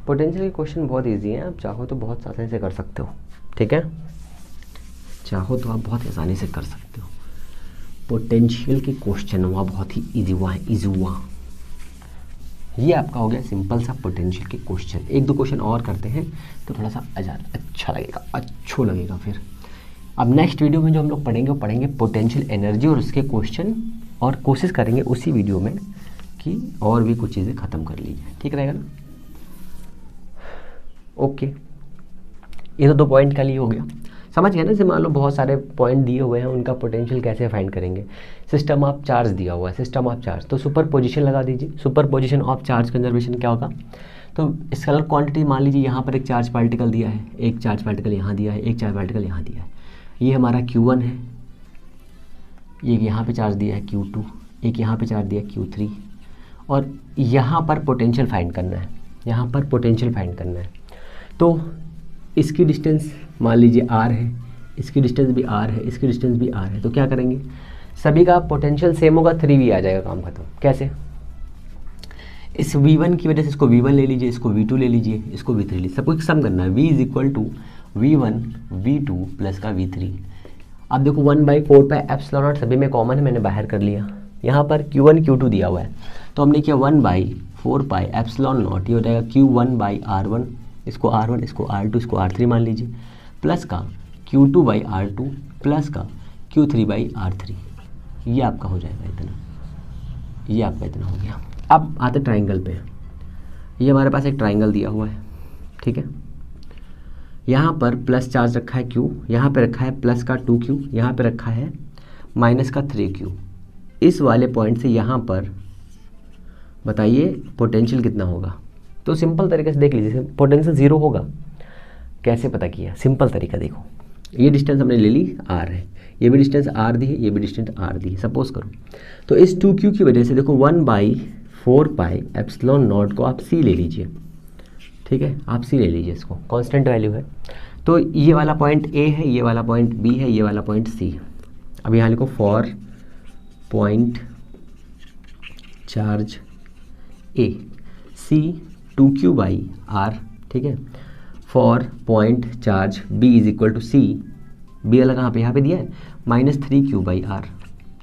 [SPEAKER 1] पोटेंशियल के क्वेश्चन बहुत इजी हैं, आप चाहो तो बहुत आसानी से कर सकते हो, ठीक है, चाहो तो आप बहुत आसानी से कर सकते हो। पोटेंशियल के क्वेश्चन हुआ बहुत ही इजी हुआ। ये आपका हो गया सिंपल सा पोटेंशियल के क्वेश्चन। एक दो क्वेश्चन और करते हैं तो थोड़ा सा अच्छा लगेगा फिर। अब नेक्स्ट वीडियो में जो हम लोग पढ़ेंगे वो पढ़ेंगे पोटेंशियल एनर्जी और उसके क्वेश्चन, और कोशिश करेंगे उसी वीडियो में कि और भी कुछ चीज़ें ख़त्म कर लीजिए, ठीक रहेगा ना। ओके, ये तो 2 पॉइंट का लिए हो गया, समझ गए ना। जैसे मान लो बहुत सारे पॉइंट दिए हुए हैं, उनका पोटेंशियल कैसे फाइंड करेंगे। सिस्टम ऑफ चार्ज दिया हुआ है, सिस्टम ऑफ चार्ज, तो सुपर पोजिशन लगा दीजिए। Super position of charge conservation क्या होगा, तो स्केलर क्वांटिटी मान लीजिए यहाँ पर एक चार्ज पार्टिकल दिया है, एक चार्ज पार्टिकल यहाँ दिया है, एक चार्ज पार्टिकल यहाँ दिया है, ये हमारा Q1 है, एक यहाँ पे चार्ज दिया है Q2, एक यहाँ पे चार्ज दिया है Q3, और यहाँ पर पोटेंशियल फाइंड करना है, यहाँ पर पोटेंशियल फाइंड करना है। तो इसकी डिस्टेंस मान लीजिए R है, इसकी डिस्टेंस भी R है, इसकी डिस्टेंस भी R है, तो क्या करेंगे, सभी का पोटेंशियल सेम होगा, 3V आ जाएगा, काम खत्म। कैसे, इस V1 की वजह से इसको V1 ले लीजिए, इसको V2 ले लीजिए, इसको V3 ले लीजिए, सबको सम करना है। V is equal to V1 V2 plus का V3। अब देखो 1/4πε0 सभी में कॉमन है, मैंने बाहर कर लिया। यहाँ पर Q1 Q2 दिया हुआ है, तो हमने किया 1/4πε0, ये हो जाएगा Q1/R1, इसको R1, इसको R2, इसको R3 मान लीजिए, प्लस का Q2/R2 प्लस का Q3/R3, ये आपका हो जाएगा इतना, ये आपका इतना हो गया। अब आते ट्राइंगल पे, ये हमारे पास एक ट्राइंगल दिया हुआ है, ठीक है। यहाँ पर प्लस चार्ज रखा है Q, यहाँ पे रखा है प्लस का 2Q, यहाँ पे रखा है माइनस का 3Q। इस वाले पॉइंट से यहाँ पर बताइए पोटेंशियल कितना होगा। तो सिंपल तरीके से देख लीजिए, पोटेंशियल 0 होगा। कैसे पता किया, सिंपल तरीका देखो, ये डिस्टेंस हमने ले ली R है, ये भी डिस्टेंस R दी है, ये भी डिस्टेंस R दी है, सपोज करो। तो इस 2Q की वजह से देखो 1/4πε0 को आप C ले लीजिए, ठीक है, आप C ले लीजिए, इसको कांस्टेंट वैल्यू है। तो ये वाला पॉइंट A है, ये वाला पॉइंट B है, ये वाला पॉइंट C। अब यहाँ लिखो for point charge A C 2Q/R, ठीक है। For point charge B is equal to C, B वाला कहाँ पे, यहाँ पे दिया है, -3Q/R,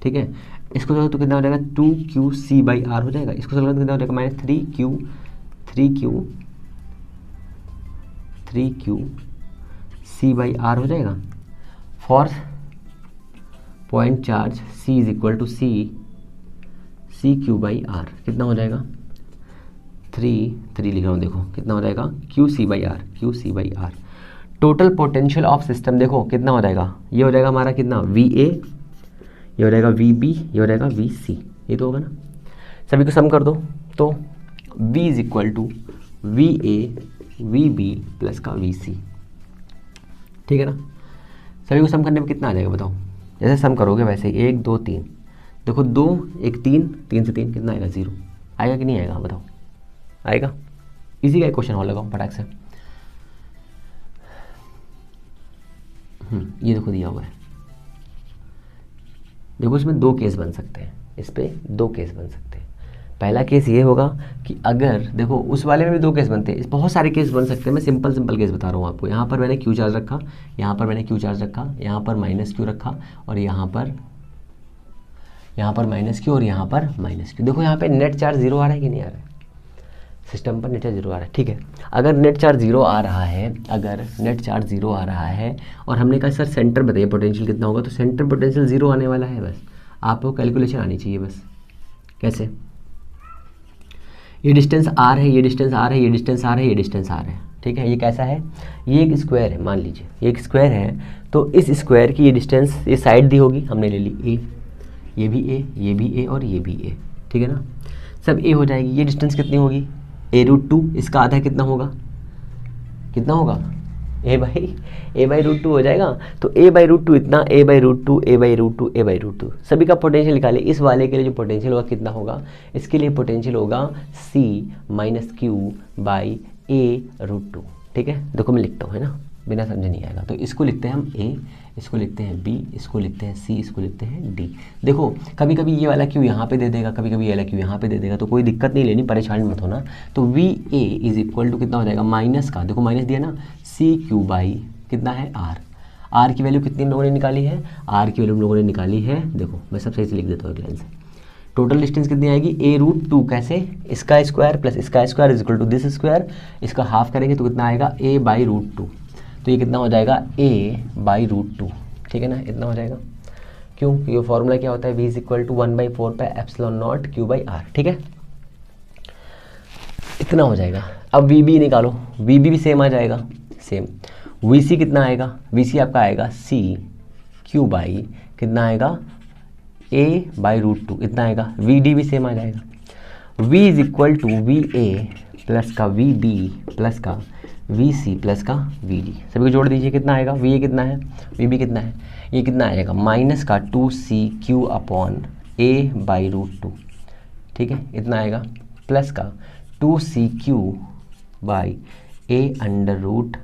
[SPEAKER 1] ठीक है। इसको तो कितना हो जाएगा, 2QC/R हो जाएगा। इसको तो कितना हो जाएगा, -3QC/R हो जाएगा। For point charge C is equal to CQ/R, कितना हो जाएगा, 3 लिख रहा हूँ, देखो कितना हो जाएगा, QC/R। Total potential of system देखो कितना हो जाएगा, ये हो जाएगा हमारा कितना, VA, ये हो जाएगा VB, ये हो जाएगा VC, ये तो होगा ना। सभी को सम कर दो, तो V is equal to VA VB plus का VC, ठीक है ना। सभी को सम करने में कितना आ जाएगा बताओ, जैसे सम करोगे वैसे 1 2 3, देखो 2 1 3, 3 से 3 कितना आएगा, 0 आएगा कि नहीं आएगा बताओ, आएगा। इसी का एक क्वेश्चन और लगाओ फटाक से। ये देखो दिया हुआ है, देखो इसमें 2 केस बन सकते हैं, इस पे 2 केस बन सकते हैं। पहला केस ये होगा कि अगर देखो उस वाले में भी 2 केस बनते हैं, बहुत सारे केस बन सकते हैं, मैं सिंपल केस बता रहा हूँ आपको। यहाँ पर मैंने Q चार्ज रखा, यहाँ पर मैंने Q चार्ज रखा, यहाँ पर -Q रखा, और यहाँ पर -Q और यहाँ पर -Q। देखो यहाँ पे नेट चार्ज 0 आ रहा है कि नहीं आ रहा है, सिस्टम पर नेट चार्ज 0 आ रहा है, ठीक है। अगर नेट चार्ज 0 आ रहा है, अगर नेट चार्ज 0 आ रहा है और हमने कहा सर सेंटर बताइए पोटेंशियल कितना होगा, तो सेंटर पोटेंशियल 0 आने वाला है, बस आपको कैलकुलेशन आनी चाहिए बस। कैसे, ये डिस्टेंस R है, ये डिस्टेंस R है, ये डिस्टेंस R है, ये डिस्टेंस R है, ठीक है। ये कैसा है, ये एक स्क्वायर है, मान लीजिए ये एक स्क्वायर है, तो इस स्क्वायर की ये डिस्टेंस, ये साइड दी होगी, हमने ले ली A, ये भी A, ये भी A और ये भी A, ठीक है ना, सब A हो जाएगी। ये डिस्टेंस कितनी होगी, A√2, इसका आधा कितना होगा, कितना होगा, A/√2 हो जाएगा। तो A/√2 इतना, A/√2, A/√2, A/√2, सभी का पोटेंशियल निकाले। इस वाले के लिए जो पोटेंशियल होगा कितना होगा, इसके लिए पोटेंशियल होगा C - Q/A√2, ठीक है। देखो मैं लिखता हूँ, है ना, बिना समझे नहीं आएगा। तो इसको लिखते हैं हम A, इसको लिखते हैं B, इसको लिखते हैं C, इसको लिखते हैं D। देखो कभी कभी ये वाला Q यहाँ पे दे देगा, कभी कभी ये वाला Q यहाँ पे दे देगा, तो कोई दिक्कत नहीं लेनी, परेशान मत होना। तो VA इज इक्वल टू कितना हो जाएगा, माइनस का, देखो माइनस दिया ना, CQ/ कितना है R। R की वैल्यू कितनी लोगों ने निकाली है, R की वैल्यू लोगों ने निकाली है, देखो मैं सब सही से लिख देता हूँ एक लाइन से। टोटल डिस्टेंस कितनी आएगी, A√2, कैसे, इसका स्क्वायर प्लस इसका square is equal to this square, इसका हाफ करेंगे तो कितना आएगा, A/√2। तो ये कितना हो जाएगा, A/√2, ठीक है ना, इतना हो जाएगा। क्यों, ये फॉर्मूला क्या होता है, V is equal to 1/4πε0 Q/R, ठीक है। इतना हो जाएगा। अब वी बी निकालो, वी बी भी सेम आ जाएगा, सेम। वी सी कितना आएगा, वी सी आपका आएगा सी क्यू बाई कितना आएगा ए बाई रूट 2 इतना आएगा। वी डी भी सेम आ जाएगा, v is equal to V A plus का वी बी प्लस का वी सी प्लस का वी डी। सभी को जोड़ दीजिए, कितना आएगा, वी ए कितना है, वी बी कितना है, ये कितना आएगा माइनस का 2c Q upon A by root 2, ठीक है, इतना आएगा, प्लस का 2c Q by A under root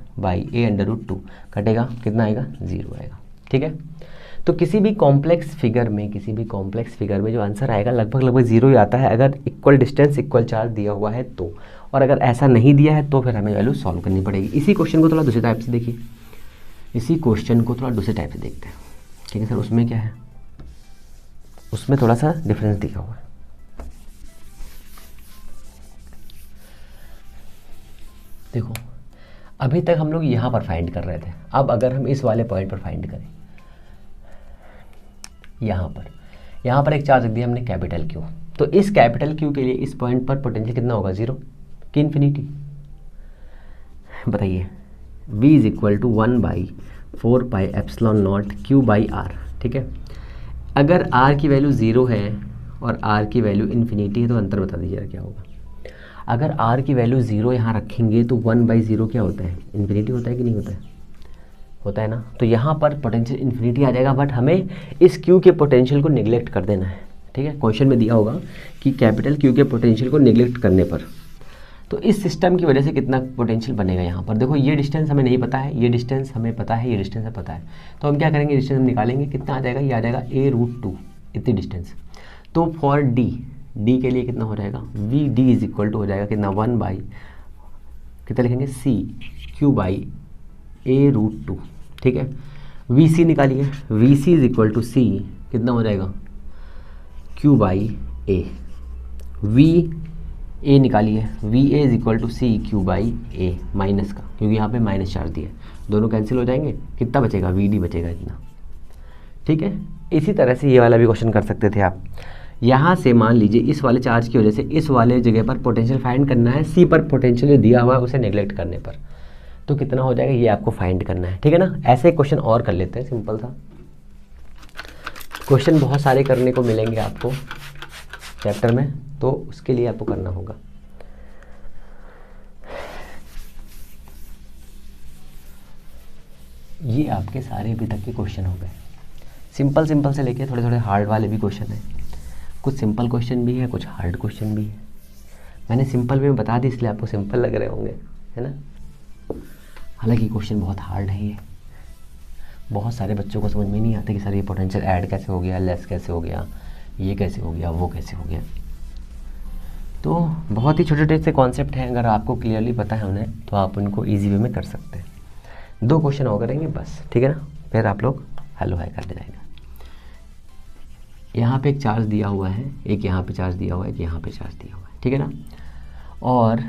[SPEAKER 1] 2 कटेगा, कितना आएगा, 0 आएगा, ठीक है। तो किसी भी कॉम्प्लेक्स फिगर में जो आंसर आएगा लगभग 0 ही आता है, अगर इक्वल डिस्टेंस इक्वल चार्ज दिया हुआ है तो, और अगर ऐसा नहीं दिया है तो फिर हमें वैल्यू सॉल्व करनी पड़ेगी। इसी क्वेश्चन को थोड़ा दूसरे टाइप से देखिए, देखते हैं, ठीक है सर। उसमें क्या है, उसमें थोड़ा सा डिफरेंस दिया हुआ है। देखो अभी तक हम लोग यहाँ पर फाइंड कर रहे थे, अब अगर हम इस वाले पॉइंट पर फाइंड करें, यहाँ पर एक चार्ज रख दिया हमने कैपिटल क्यू, तो इस कैपिटल क्यू के लिए इस पॉइंट पर पोटेंशियल कितना होगा, 0 कि इन्फिनिटी, बताइए। v is equal to 1/4 pi epsilon naught Q by R, ठीक है। अगर r की वैल्यू 0 है और r की वैल्यू इन्फिनिटी है तो अंतर बता दीजिए क्या होगा। अगर r की वैल्यू 0 यहाँ रखेंगे तो 1/0 क्या होता है, इन्फिनिटी होता है कि नहीं होता है, होता है ना। तो यहाँ पर पोटेंशियल इन्फिनिटी आ जाएगा, बट हमें इस क्यू के पोटेंशियल को निगलेक्ट कर देना है, ठीक है। क्वेश्चन में दिया होगा कि कैपिटल क्यू के पोटेंशियल को निगलेक्ट करने पर, तो इस सिस्टम की वजह से कितना पोटेंशियल बनेगा यहाँ पर। देखो ये डिस्टेंस हमें नहीं पता है, ये डिस्टेंस हमें पता है, ये डिस्टेंस हमें पता है, तो हम क्या करेंगे, डिस्टेंस हम निकालेंगे, कितना आ जाएगा, ये आ जाएगा a√2 इतनी डिस्टेंस। तो फॉर डी के लिए कितना हो जाएगा, V D is equal to हो जाएगा कितना, 1 कितना लिखेंगे, सी क्यू बाई a√2, ठीक है। वी सी निकालिए, V C is equal to C कितना हो जाएगा, Q by A. V A निकालिए, V A is equal to C Q by A minus का, क्योंकि यहाँ पे माइनस चार्ज दिया है, दोनों कैंसिल हो जाएंगे, कितना बचेगा, वी डी बचेगा इतना, ठीक है। इसी तरह से ये वाला भी क्वेश्चन कर सकते थे आप। यहाँ से मान लीजिए इस वाले चार्ज की वजह से इस वाले जगह पर पोटेंशियल फाइंड करना है, सी पर पोटेंशियल जो दिया हुआ है उसे नेग्लेक्ट करने पर, तो कितना हो जाएगा ये आपको फाइंड करना है, ठीक है ना। ऐसे क्वेश्चन और कर लेते हैं, सिंपल सा क्वेश्चन बहुत सारे करने को मिलेंगे आपको चैप्टर में, तो उसके लिए आपको करना होगा। ये आपके सारे अभी तक के क्वेश्चन हो गए, सिंपल से लेके थोड़े हार्ड वाले भी क्वेश्चन हैं, कुछ सिंपल क्वेश्चन भी है, कुछ हार्ड क्वेश्चन भी है। मैंने सिंपल में बता दी इसलिए आपको सिंपल लग रहे होंगे, है ना। हालांकि क्वेश्चन बहुत हार्ड है, ये बहुत सारे बच्चों को समझ में नहीं आता कि सर ये पोटेंशियल ऐड कैसे हो गया, लेस कैसे हो गया, ये कैसे हो गया, वो कैसे हो गया। तो बहुत ही छोटे से कॉन्सेप्ट हैं, अगर आपको क्लियरली पता है उन्हें तो आप उनको ईजी वे में कर सकते हैं। 2 क्वेश्चन और करेंगे बस, ठीक है ना, फिर आप लोग हेलो हाई कर जाएगा। यहाँ पे एक चार्ज दिया हुआ है, एक यहाँ पे चार्ज दिया हुआ है, एक यहाँ पे चार्ज दिया हुआ है, ठीक है ना। और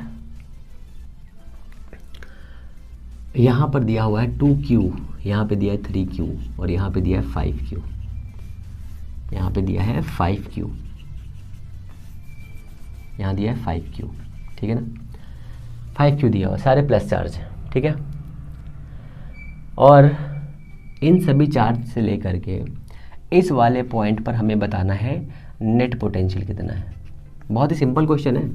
[SPEAKER 1] यहाँ पर दिया हुआ है 2q, यहाँ पे दिया है 3q, और यहाँ पे दिया है 5q, यहाँ पे दिया है 5q, यहाँ दिया है 5q, ठीक है ना। 5q दिया हुआ, सारे प्लस चार्ज हैं, ठीक है। और इन सभी चार्ज से लेकर के इस वाले पॉइंट पर हमें बताना है नेट पोटेंशियल कितना है। बहुत ही सिंपल क्वेश्चन है,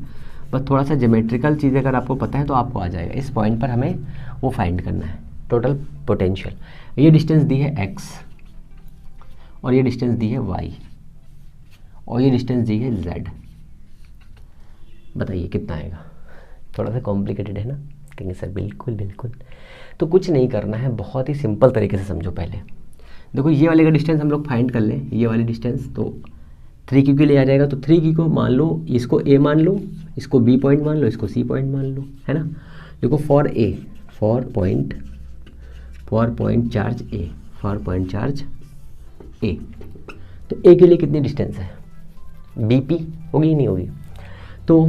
[SPEAKER 1] बस थोड़ा सा ज्योमेट्रिकल चीज़ अगर आपको पता है तो आपको आ जाएगा। इस पॉइंट पर हमें वो फाइंड करना है टोटल पोटेंशियल। ये डिस्टेंस दी है x और ये डिस्टेंस दी है y और ये डिस्टेंस दी है z। बताइए कितना आएगा। थोड़ा सा कॉम्प्लिकेटेड है ना, कहेंगे सर बिल्कुल बिल्कुल। तो कुछ नहीं करना है, बहुत ही सिंपल तरीके से समझो। पहले देखो ये वाले का डिस्टेंस हम लोग फाइंड कर लें, ये वाली डिस्टेंस तो 3q के लिए आ जाएगा। तो 3q को मान लो, इसको a मान लो, इसको b पॉइंट मान लो, इसको c पॉइंट मान लो, है ना। देखो for a, for point charge a, for point charge a, तो a के लिए कितनी डिस्टेंस है, bp होगी नहीं होगी। तो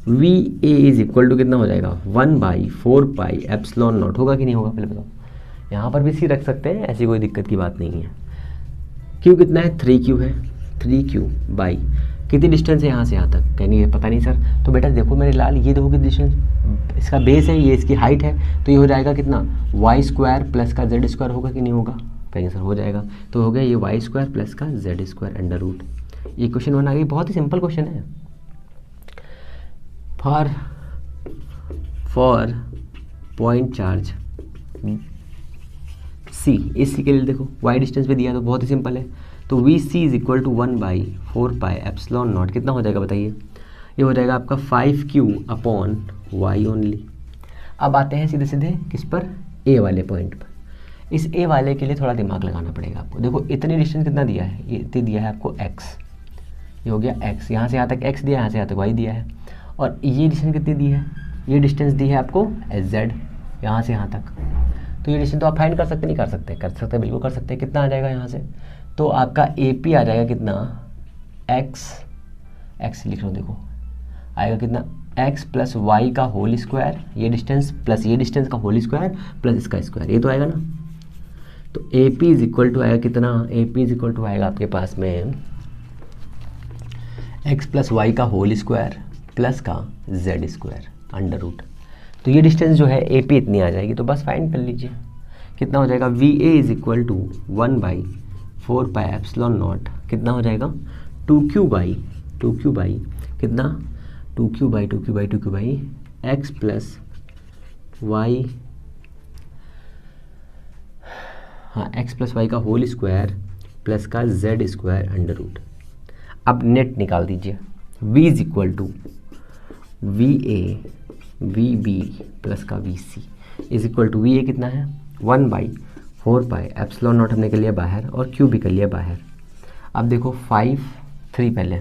[SPEAKER 1] V A is equal to कितना हो जाएगा 1/4 पाई एप्सिलॉन नॉट, होगा कि नहीं होगा पहले बताओ। यहाँ पर भी सी रख सकते हैं, ऐसी कोई दिक्कत की बात नहीं है। क्यू कितना है 3q है, 3q बाई कितनी डिस्टेंस है यहाँ से यहाँ तक, कहेंगे पता नहीं सर। तो बेटा देखो मेरे लाल, ये देखो कितनी डिस्टेंस, इसका बेस है, ये इसकी हाइट है, तो ये हो जाएगा कितना, वाई स्क्वायर प्लस का जेड स्क्वायर होगा कि नहीं होगा, कहेंगे सर हो जाएगा। तो हो गया ये वाई स्क्वायर प्लस का जेड स्क्वायर अंडर रूट। ये क्वेश्चन 1 आ गई, बहुत ही सिंपल क्वेश्चन है। फॉर पॉइंट चार्ज सी, इस सी के लिए देखो वाई डिस्टेंस पे दिया, तो बहुत ही सिंपल है। तो V C is equal to 1/4πε0, कितना हो जाएगा बताइए, ये हो जाएगा आपका 5q/y ओनली। अब आते हैं सीधे सीधे किस पर, ए वाले पॉइंट पर। इस ए वाले के लिए थोड़ा दिमाग लगाना पड़ेगा आपको। देखो इतनी डिस्टेंस कितना दिया है, ये इतनी दिया है आपको x, ये हो गया x, यहाँ से यहाँ तक x दिया है, यहाँ से यहाँ तक y दिया है। और ये डिस्टेंस कितनी दी है, ये डिस्टेंस दी है आपको z, यहाँ से यहाँ तक। तो ये डिस्टेंस तो आप फाइंड कर सकते, नहीं कर सकते, कर सकते बिल्कुल कर सकते हैं। कितना आ जाएगा यहाँ से, तो आपका AP आ जाएगा कितना, x लिख लो, देखो आएगा कितना, x प्लस वाई का होल स्क्वायर, ये डिस्टेंस प्लस ये डिस्टेंस का होल स्क्वायर प्लस इसका स्क्वायर, ये तो आएगा ना। तो AP इज इक्वल टू आएगा कितना, AP इज इक्वल टू आएगा आपके पास में x प्लस वाई का होल स्क्वायर प्लस का z स्क्वायर अंडर रूट। तो ये डिस्टेंस जो है AP इतनी आ जाएगी, तो बस फाइंड कर लीजिए कितना हो जाएगा, VA इज इक्वल टू 1/4πε0, कितना हो जाएगा 2q बाई कितना 2q by x plus y, हाँ x प्लस वाई का होल स्क्वायर प्लस का z स्क्वायर अंडर रूट। अब नेट निकाल दीजिए, v is equal to VA VB plus का VC is equal to, VA कितना है 1/4πε0 हमने कर लिया बाहर और Q भी कर लिया बाहर। अब देखो 3 पहले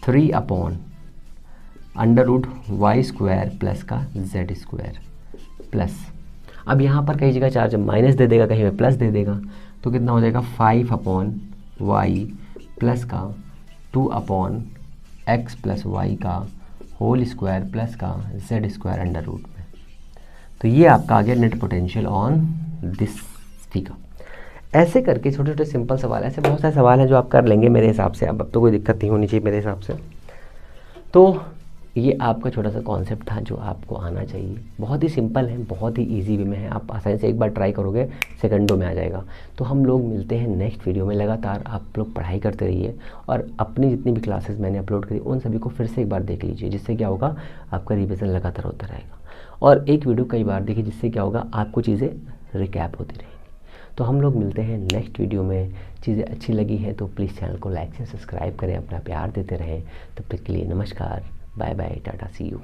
[SPEAKER 1] 3/√y स्क्वायर प्लस का z स्क्वायर प्लस, अब यहाँ पर कई जगह चार्ज माइनस दे देगा, कहीं में प्लस दे देगा, तो कितना हो जाएगा 5/y प्लस का 2/x प्लस y का होल स्क्वायर प्लस का z स्क्वायर अंडर रूट में। तो ये आपका आ गया net potential on this figure. ऐसे करके छोटे छोटे सिंपल सवाल, ऐसे बहुत सारे सवाल हैं जो आप कर लेंगे मेरे हिसाब से। अब तो कोई दिक्कत नहीं होनी चाहिए मेरे हिसाब से। तो ये आपका छोटा सा कॉन्सेप्ट था जो आपको आना चाहिए। बहुत ही सिंपल है, बहुत ही इजी वे में है, आप आसानी से एक बार ट्राई करोगे सेकंडों में आ जाएगा। तो हम लोग मिलते हैं नेक्स्ट वीडियो में। लगातार आप लोग पढ़ाई करते रहिए और अपनी जितनी भी क्लासेस मैंने अपलोड करी उन सभी को फिर से एक बार देख लीजिए, जिससे क्या होगा आपका रिविज़न लगातार होता रहेगा। और एक वीडियो कई बार देखिए, जिससे क्या होगा आपको चीज़ें रिकैप होती रहेंगी। तो हम लोग मिलते हैं नेक्स्ट वीडियो में। चीज़ें अच्छी लगी है तो प्लीज़ चैनल को लाइक से सब्सक्राइब करें, अपना प्यार देते रहें। तब तक के लिए नमस्कार, bye bye, tata, see you.